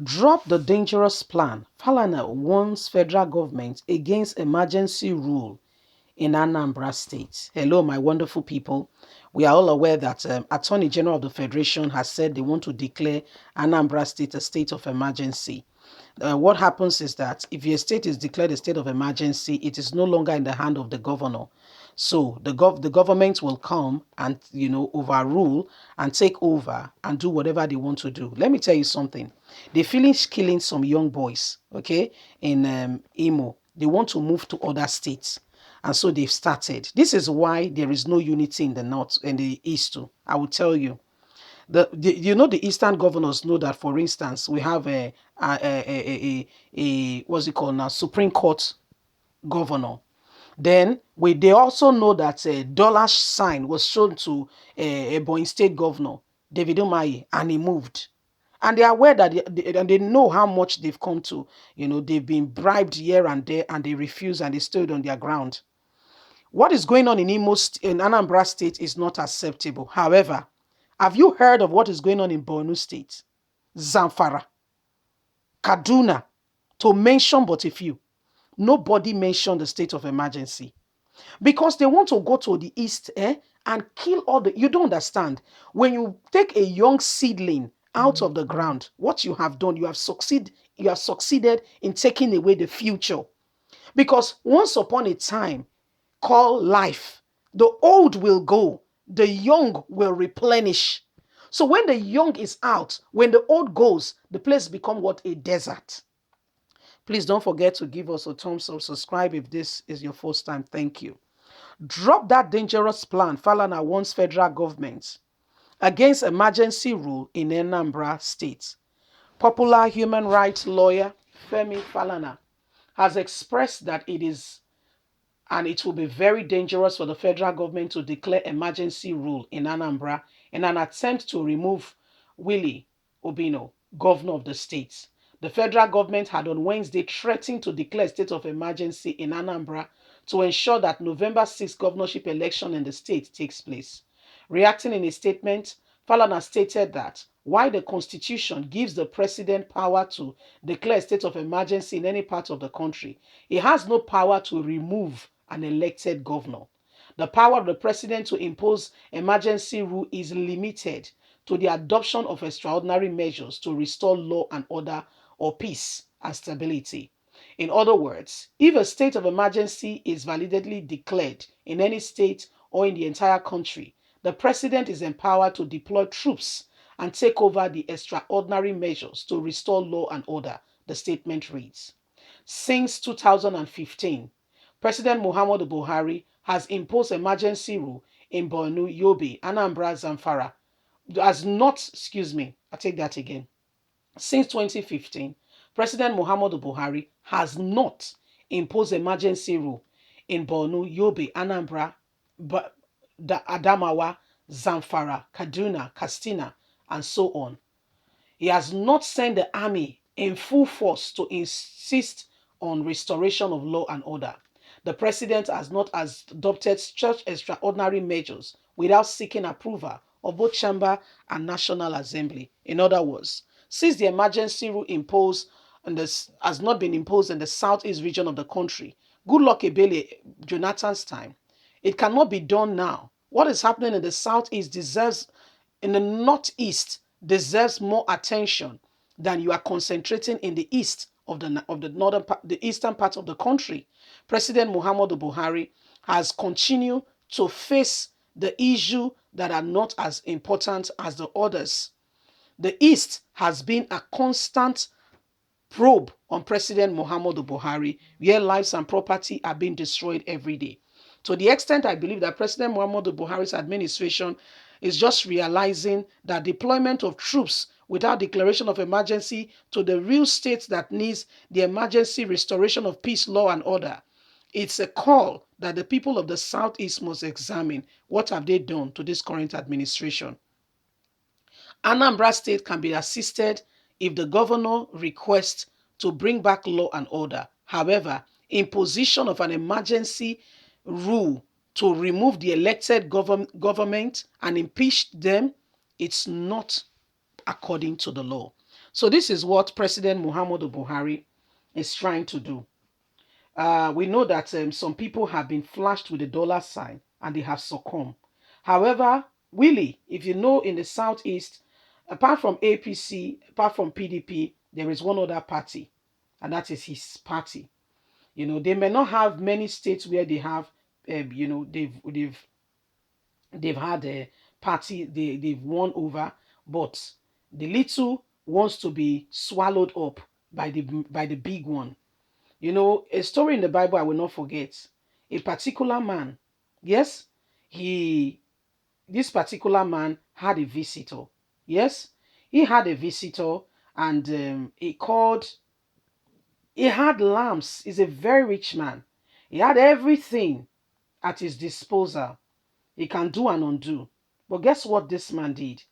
Drop the dangerous plan. Falana warns federal government against emergency rule in Anambra State. Hello, my wonderful people. We are all aware that Attorney General of the Federation has said they want to declare Anambra State a state of emergency. What happens is that if your state is declared a state of emergency, it is no longer in the hand of the governor. So the government will come and overrule and take over and do whatever they want to do. Let me tell you something. They finish killing some young boys, okay, in Imo. They want to move to other states. And so they've started. This is why there is no unity in the north and the east too. I will tell you. The eastern governors know that, for instance, we have a what's it called now, Supreme Court governor. Then they also know that a dollar sign was shown to a Ebonyi State governor, David Umahi, and he moved. And they are aware that and they know how much they've come to. They've been bribed here and there, and they refuse and they stood on their ground. What is going on in in Anambra State is not acceptable. However, have you heard of what is going on in Borno State, Zamfara, Kaduna, to mention but a few? Nobody mentioned the state of emergency because they want to go to the east and kill all the. You don't understand. When you take a young seedling out of the ground, what you have done, you have succeeded in taking away the future. Because once upon a time, called life, the old will go, the young will replenish. So when the young is out, when the old goes, the place become what? A desert. Please don't forget to give us a thumbs up, subscribe if this is your first time. Thank you. Drop that dangerous plan. Falana warns federal government against emergency rule in Anambra State. Popular human rights lawyer Femi Falana has expressed that it will be very dangerous for the federal government to declare emergency rule in Anambra in an attempt to remove Willie Obino, governor of the state. The federal government had on Wednesday threatened to declare a state of emergency in Anambra to ensure that November 6th governorship election in the state takes place. Reacting in a statement, Falana stated that while the Constitution gives the president power to declare a state of emergency in any part of the country, he has no power to remove an elected governor. The power of the president to impose emergency rule is limited to the adoption of extraordinary measures to restore law and order or peace and stability. In other words, if a state of emergency is validly declared in any state or in the entire country, the president is empowered to deploy troops and take over the extraordinary measures to restore law and order, the statement reads. Since 2015, President Muhammadu Buhari has imposed emergency rule in Borno, Yobe, Anambra, Zamfara. I take that again. Since 2015, President Muhammadu Buhari has not imposed emergency rule in Borno, Yobe, Anambra, Adamawa, Zamfara, Kaduna, Katsina, and so on. He has not sent the army in full force to insist on restoration of law and order. The president has not adopted such extraordinary measures without seeking approval of both chamber and national assembly. In other words, since the emergency rule has not been imposed in the southeast region of the country, Goodluck Ebele Jonathan's time, it cannot be done now. What is happening in the southeast in the northeast deserves more attention than you are concentrating in the east of the eastern part of the country. President Muhammadu Buhari has continued to face the issue that are not as important as the others. The east has been a constant probe on President Muhammadu Buhari, where lives and property are being destroyed every day. To the extent I believe that President Muhammadu Buhari's administration is just realizing that deployment of troops without declaration of emergency to the real states that needs the emergency restoration of peace, law, and order. It's a call that the people of the Southeast must examine what have they done to this current administration. Anambra State can be assisted if the governor requests to bring back law and order. However, imposition of an emergency rule to remove the elected government and impeach them, it's not according to the law. So this is what President Muhammadu Buhari is trying to do. We know that some people have been flashed with the dollar sign and they have succumbed. However, Willie, if you know, in the southeast, apart from APC, apart from PDP, there is one other party, and that is his party. They may not have many states where they have, they've had a party they've won over, but the little wants to be swallowed up by the big one. A story in the Bible I will not forget. A particular man, yes, he this particular man had a visitor. Yes, he had a visitor, and he had lambs. He's a very rich man. He had everything at his disposal. He can do and undo. But guess what this man did?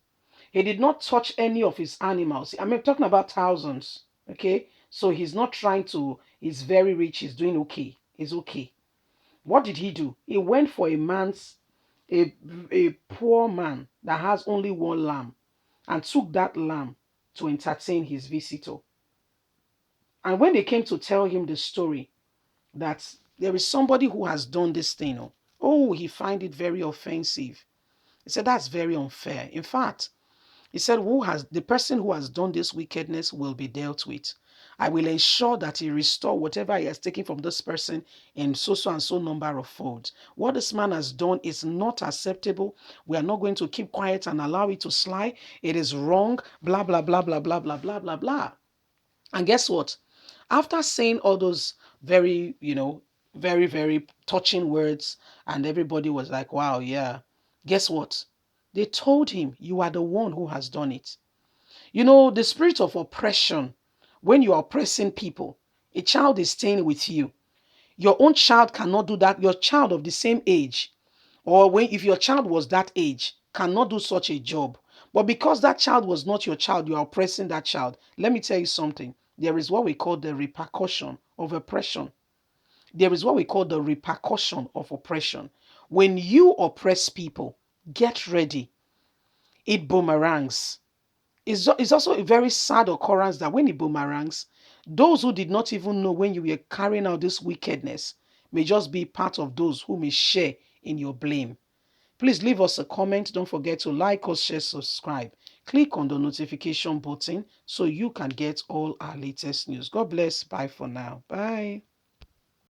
He did not touch any of his animals. I mean, talking about thousands. Okay. So he's not trying to, he's very rich. He's doing okay. He's okay. What did he do? He went for a poor man that has only one lamb, and took that lamb to entertain his visitor. And when they came to tell him the story that there is somebody who has done this thing, oh, he find it very offensive. He said, that's very unfair. In fact, he said, the person who has done this wickedness will be dealt with. I will ensure that he restore whatever he has taken from this person in so and so number of folds. What this man has done is not acceptable. We are not going to keep quiet and allow it to slide. It is wrong. Blah, blah, blah, blah, blah, blah, blah, blah, blah. And guess what? After saying all those very, very, very touching words, and everybody was like, wow, yeah. Guess what? They told him, you are the one who has done it. The spirit of oppression, when you are oppressing people, a child is staying with you. Your own child cannot do that. Your child of the same age, or if your child was that age, cannot do such a job. But because that child was not your child, you are oppressing that child. Let me tell you something. There is what we call the repercussion of oppression. There is what we call the repercussion of oppression. When you oppress people, get ready. It boomerangs. It's also a very sad occurrence that when it boomerangs, those who did not even know when you were carrying out this wickedness may just be part of those who may share in your blame. Please leave us a comment. Don't forget to like us, share, subscribe. Click on the notification button so you can get all our latest news. God bless. Bye for now. Bye.